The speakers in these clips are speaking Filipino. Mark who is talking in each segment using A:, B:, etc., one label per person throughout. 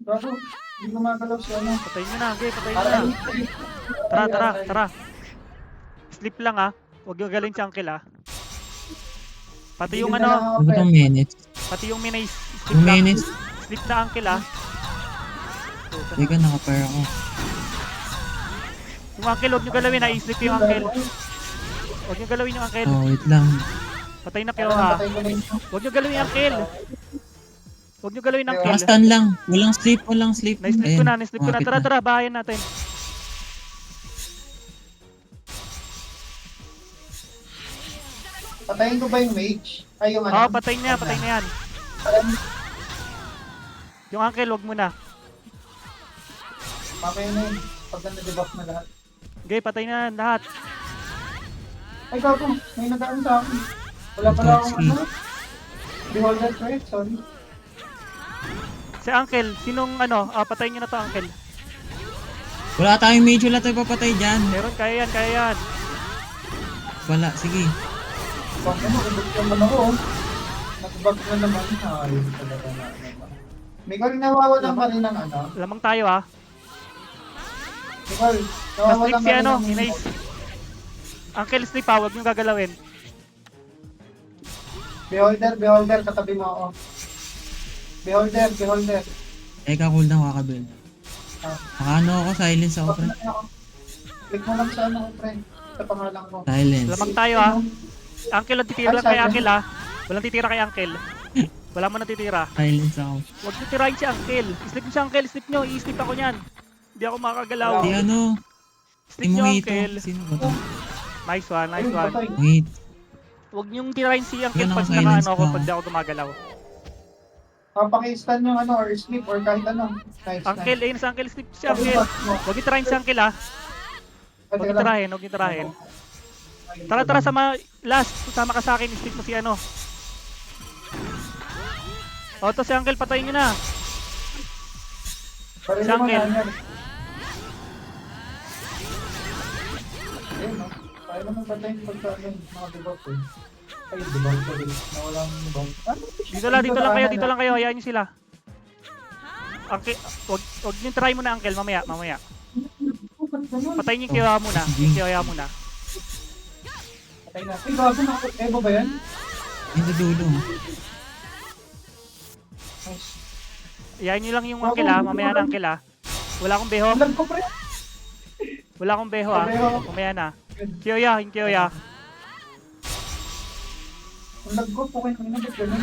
A: Gago, hindi gumagalaw si ano.
B: Patayin nyo na, okay, patayin nyo na. Tara. Sleep lang ah. Huwag yung galing si Uncle ah. Pati yung ano,
C: Ano ba itong minutes?
B: pati yung minay, sleep
C: Yung
B: lang.
C: minutes?
B: Sleep na Uncle ah.
C: Teka, naka-pair ako.
B: Yung Uncle, huwag nyo galawin ah. I-sleep yung Uncle. Huwag nyo galawin yung Uncle.
C: Oh, wait lang.
B: Patay na kayo ah. Huwag nyo galawin yung Uncle. Huwag nyo galawin yung Uncle.
C: Naka-stun lang. Walang sleep.
B: Na-sleep ko na.
C: lumapit
B: Tara, bahayan natin.
A: Patayin ko ba yung mage? Ay, yung
B: Oo,
A: ano?
B: patay na yan. Yung Uncle, huwag mo na.
A: Mamaya na yun. Pag na-debuff na lahat.
B: Okay, patay na yan lahat.
A: Ay, gago. May nagaan sa akin. Wala pala akong ano. Beholder threat, sorry.
B: Si Uncle, sinong ano? Patayin nyo na to Uncle.
C: Wala tayong mage, wala tayong papatay dyan.
B: Meron, kaya yan.
C: Wala, sige.
A: Bang ano, ubod naman ako. Nagbag na naman. Ayun talaga na naman. May rin nawawalan pa rin ng ano.
B: Lamang tayo ah.
A: Nicole,
B: Mas
A: nawawalan
B: sleep si
A: pa rin
B: ano,
A: ng
B: Inay. Uncle, sleep ha, huwag nyo gagalawin.
A: Beholder, katabi mo ako. Beholder.
C: Teka, cooldown kakabel.
A: Ah.
C: Nakaano ako, silence ako, pre.
A: Click mo lang sa ano, friend. Sa pangalan ko.
C: Silence.
B: Lamang tayo ah. Uncle, lang titira lang kay Uncle ah. Walang titira kay Uncle. Wala mo natitira.
C: Silence ako.
B: Huwag nyo tirahin si Uncle. Sleep nyo si Uncle, sleep nyo. I-sleep ako nyan. Hindi ako makagalaw.
C: Di ano,
B: Sleep nyo
C: Timohito.
B: Uncle.
C: Sino ba to?
B: Nice one.
A: Patay.
C: Wait.
B: Huwag nyo tirahin si Uncle
C: Yan,
B: pag
C: naka-silence
B: nakaano ako,
C: na ako.
B: pag di ako gumagalaw.
A: Papaki-stun yung ano, or sleep, or kahit ano. Nice,
B: Uncle, ayun si Uncle, sleep si Uncle. Huwag nyo tirahin si Uncle ah. Huwag nyo tirahin. Tara, last, sama ka sa akin, i-sleep mo si ano. O, to si Uncle, patayin nyo na.
A: Si
B: Uncle.
A: Ayun, no? Kaya naman patayin pagka ano, mga debuff eh. Ay, debuff ko rin. Nawalang debuff. Ano?
B: Dito lang kayo, hayaan nyo sila. Uncle, huwag nyo try muna Uncle, mamaya. Patayin nyo yung Kiyoya muna.
A: Patay na. Ay, gago na. Evo ba yan?
C: Yung sa dulo.
A: Nice.
B: Hayaan nyo lang yung Uncle ah, mamaya na Uncle ah. Wala akong beho.
A: Alam ko, pre.
B: Mamaya na. Kiyoya.
A: Ang lag ko, okay na ba't ganun?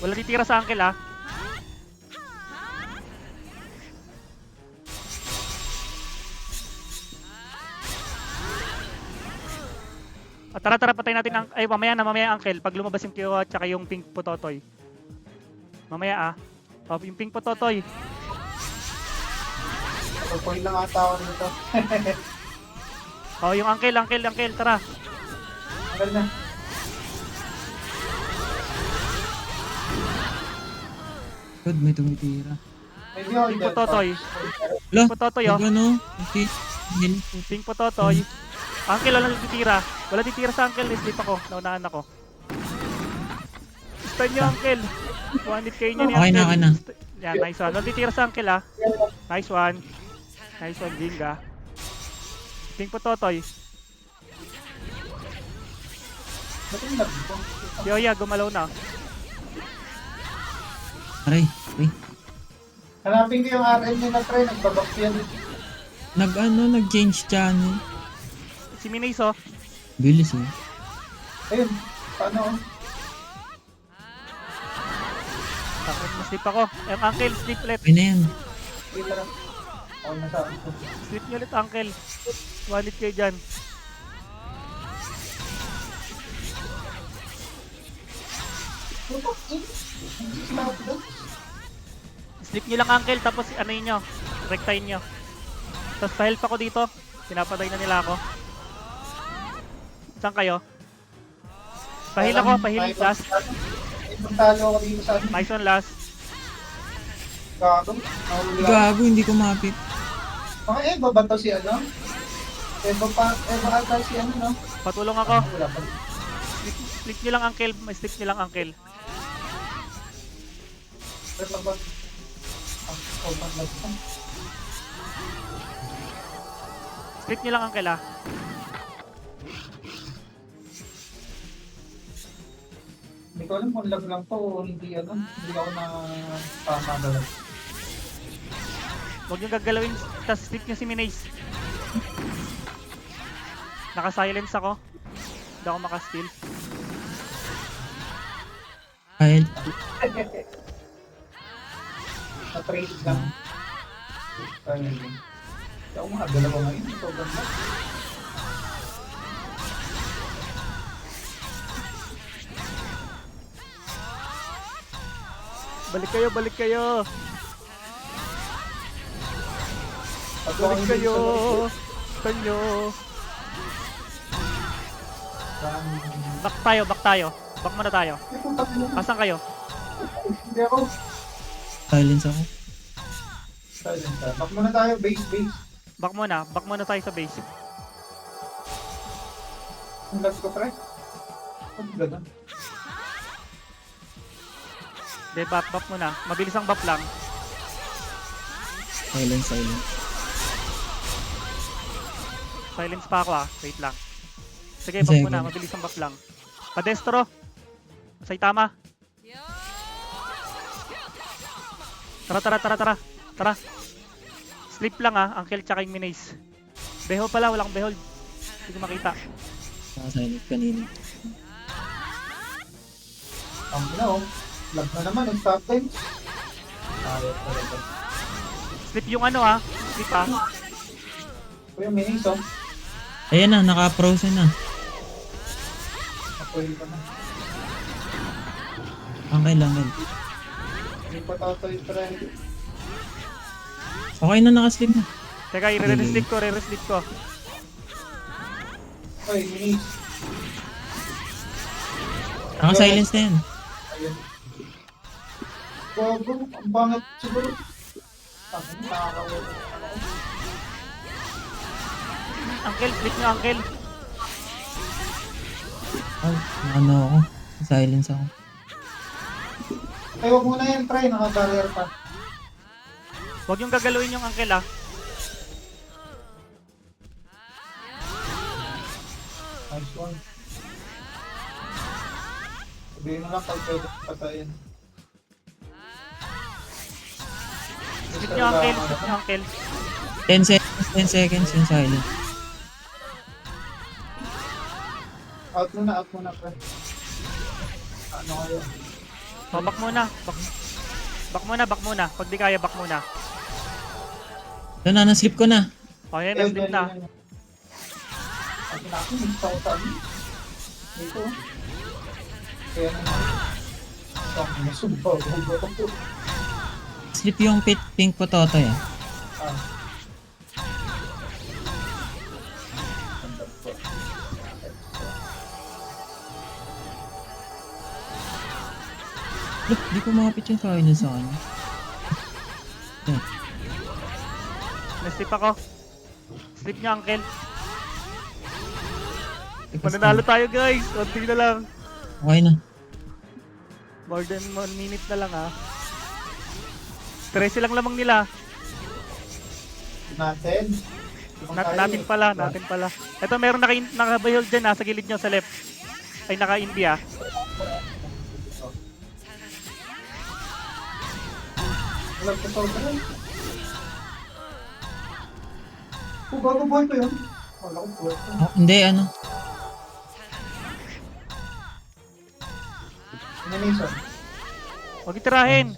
B: Wala titira sa Uncle ah. Tara, patayin natin ang... Ay, mamaya Uncle. Pag lumabas yung Kiyoya at saka yung pink pototoy. Mamaya ah. O, yung pink pototoy.
A: Point lang ata ako dito.
B: O, yung Uncle. Tara.
A: Tagal na.
C: God, may tumitira.
A: May beholder.
B: Pink pototoy.
C: Lo,
B: Pototoy oh.
C: ano? Okay.
B: Pink pototoy. Uncle, wala titira. Wala titira sa Uncle. Sleep ako. Naunahan ako. Stun nyo Uncle. 1 kayo nyo ni
C: Okay
B: Uncle.
C: na.
B: Yan, nice one. Wala titira sa Uncle ah. Nice one, Jinga. Pink pototoy.
A: Ba't yung lag ko?
B: Kiyoya, gumalaw na.
C: Aray.
A: Hanapin ko yung RL nila, pre. Nagbabak yan.
C: Nag-change channel.
B: Si Minays oh.
C: Bilis eh.
A: Ayun. Paano?
B: Takot na sleep ako. Uncle, sleep ulit.
C: Okay na yan.
A: Wait lang. Ako na sa akin.
B: Sleep nyo ulit, Uncle. 1 kayo dyan. Sleep nyo lang Uncle, tapos ano nyo, rektahin nyo. Tapos pa-help ako dito. Pinapaday na nila ako. Saan kayo? Pahil ako, pahil last.
A: Talo ako dito sa akin.
B: Nice one last.
A: Gago. Nahuli ako.
C: Gago, hindi ko mapit.
A: Mga Eva ba to si ano? Eva ata si ano, no?
B: Patulong ako.
A: Wala pa.
B: Sleep nyo lang Uncle, may sleep nyo lang Uncle.
A: Pero pag ang open lag pa.
B: Split nyo lang Uncle ah.
A: Hindi ko alam kung lag lang to o hindi hindi ako na pamagalag.
B: Huwag yung gagalawin, tas split nyo si Minaze. Naka-silence ako. Hindi ako maka-steal.
C: Kahit,
A: Na-trade lang. Kaya yun. Hindi ako makagalaw ngayon. Sobrang lag.
B: Balik kayo, balik kayo!
A: Pag
B: Balik
A: ako
B: kayo!
A: hindi
B: Tanyo!
A: sa-
B: Back tayo, back tayo. Back muna tayo.
A: Ay, putak mo.
B: Asan kayo?
A: Hindi ako.
C: silence ako.
A: Silent ka. Back muna tayo. Base.
B: Back muna tayo sa base.
A: Ang lag ko, pre. Ang gano'n.
B: De, buff muna. Mabilis ang buff lang.
C: Silence.
B: Silence pa ako ah. Wait lang. Sige, buff
C: Sige.
B: muna. Mabilis ang buff lang. Padestro. Saitama. Tara. Sleep lang ah. Uncle tsaka yung Minaze. Behold pala. Walang behold. Hindi ko makita.
C: Naka-silent kanina.
A: Ang oh. Lag na naman. Ang stop time. Ayos talaga.
B: Sleep yung ano ah. Sleep ah.
A: Kuya, minis oh.
C: Ayan na, naka-frozen na.
A: Apoy ka na.
C: Angel.
A: Hindi pa tatoy, pre.
C: Okay na, nakasleep na.
B: Teka, i-re-sleep ko.
A: Ay, minis.
C: Naka-silence na yan.
A: Ayun. Gago. Ang bangit siguro. Ang nakakawala.
B: Uncle, sleep nyo Uncle.
C: Oh, ano ako. Silence ako.
A: Ay, wag muna yan, try. Naka-barrier pa.
B: Huwag yung gagalawin yung Uncle ah.
A: Nice one. Sabihin mo lang kay pwede patayin.
B: Sleep nyo Uncle.
C: 10 seconds yung silence.
A: Out muna, pre. Ano kayo?
B: So, back muna. Pag di kaya, back muna.
C: Doon na, na-sleep ko na.
B: O yan, na-sleep na.
A: Kasi na ako, nagsa ko tabi. Dito. Kaya naman. Ang nasubaw.
C: Sleep yung pink potato eh.
A: Ah.
C: Look, di ko makapit yung kain sa kanya.
B: Na-sleep ako. Sleep nyo Uncle.
C: Teka,
B: Mananalo tayo guys. Konti na lang.
C: Okay na.
B: More than 1 minute na lang ah. 13 lang lamang nila.
A: Natin.
B: Natin pala. Ito meron naka-behold dyan ah, sa gilid nyo sa left. Ay naka-India.
A: Wala ko sa ulo. Bago buhay ko yun. Wala ko buhay ko.
C: Oh, hindi, ano.
A: Animation.
B: Huwag itirahin.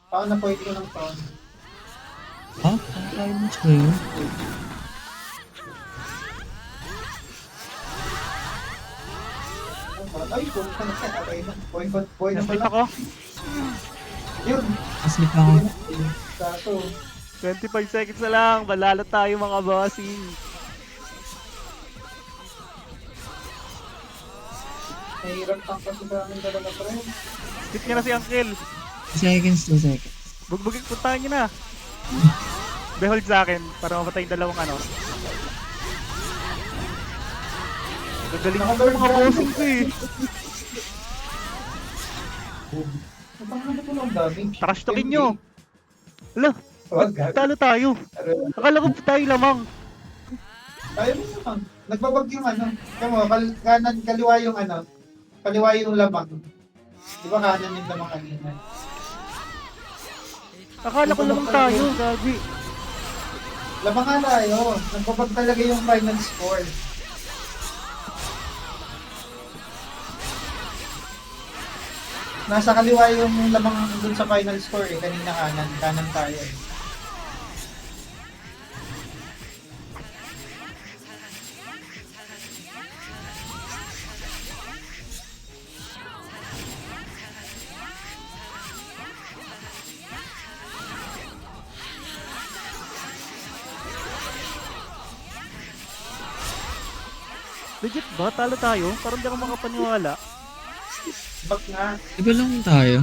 A: Paano na pwede ko ng taon?
C: Ha? Silence ba yun?
A: Ay, buhay ka na siya. Okay na. Buhay na
B: Na-sleep
A: pala.
B: ako.
A: Yun.
C: Nakasleep ako.
A: Kaso,
B: 25 seconds na lang. Malalo tayo mga bossing.
A: nahihirap lang kasi sa amin talaga, friend.
B: Sleep niya na si Uncle.
C: 2 seconds.
B: Bugbugin, puntahan niyo na. Behold sa akin para mapatay yung dalawang ano. Gagaling ko mga bossing ko eh.
A: Napang ko lang damage.
B: Trash talkin nyo. Ala,
A: Wag gag.
B: talo tayo. Akala ko tayo lamang.
A: Tayo mo naman. Nagbabag yung ano. Kaya mo, kanan, kaliwa yung ano. Kaliwa yung lamang. Di ba kanan yung lamang kanina?
B: Akala ko lamang tayo, gagi.
A: Lamang nga tayo. Nagbabag talaga yung final score. Nasa kaliwa yung lamang dun sa final score eh. Kanina kanan. Kanan tayo eh.
B: Legit ba? Talo tayo? Parang di ako makapaniwala.
A: Back nga.
C: Iba lang tayo.